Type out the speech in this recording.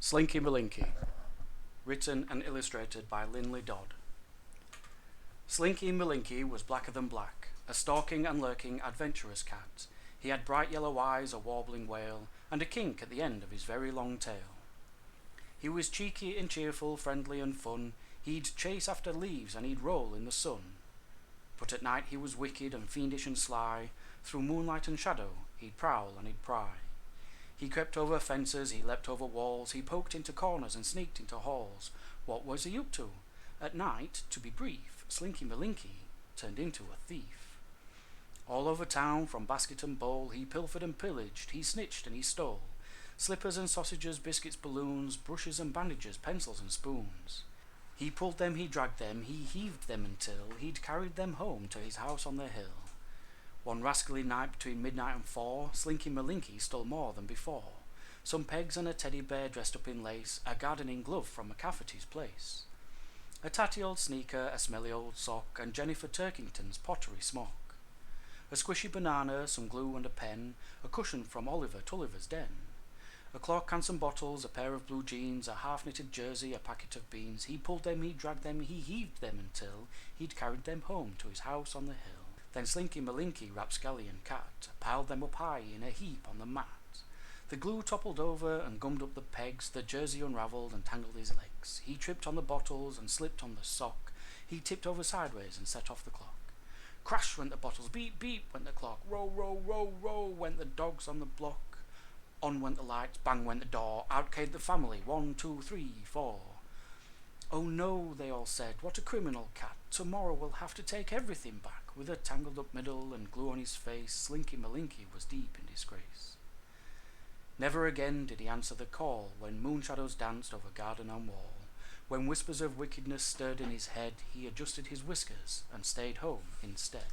Slinky Malinky, written and illustrated by Lynley Dodd. Slinky Malinky was blacker than black, a stalking and lurking adventurous cat. He had bright yellow eyes, a warbling wail, and a kink at the end of his very long tail. He was cheeky and cheerful, friendly and fun. He'd chase after leaves and he'd roll in the sun. But at night he was wicked and fiendish and sly. Through moonlight and shadow he'd prowl and he'd pry. He crept over fences, he leapt over walls, he poked into corners and sneaked into halls. What was he up to? At night, to be brief, Slinky Malinky turned into a thief. All over town, from basket and bowl, he pilfered and pillaged, he snitched and he stole. Slippers and sausages, biscuits, balloons, brushes and bandages, pencils and spoons. He pulled them, he dragged them, he heaved them until he'd carried them home to his house on the hill. One rascally night between midnight and 4, Slinky Malinky stole more than before. Some pegs and a teddy bear dressed up in lace, a gardening glove from a Cafferty's place, a tatty old sneaker, a smelly old sock, and Jennifer Turkington's pottery smock. A squishy banana, some glue and a pen, a cushion from Oliver Tulliver's den. A clock and some bottles, a pair of blue jeans, a half-knitted jersey, a packet of beans. He pulled them, he dragged them, he heaved them until he'd carried them home to his house on the hill. Then Slinky Malinky, rapscallion cat, piled them up high in a heap on the mat. The glue toppled over and gummed up the pegs, the jersey unravelled and tangled his legs. He tripped on the bottles and slipped on the sock. He tipped over sideways and set off the clock. Crash went the bottles, beep, beep went the clock. Row, row, row, row went the dogs on the block. On went the lights, bang went the door. Out came the family, 1, 2, 3, 4. Oh no, they all said, what a criminal cat. Tomorrow we'll have to take everything back. With a tangled up middle and glue on his face, Slinky Malinky was deep in disgrace. Never again did he answer the call when moon shadows danced over garden and wall. When whispers of wickedness stirred in his head, he adjusted his whiskers and stayed home instead.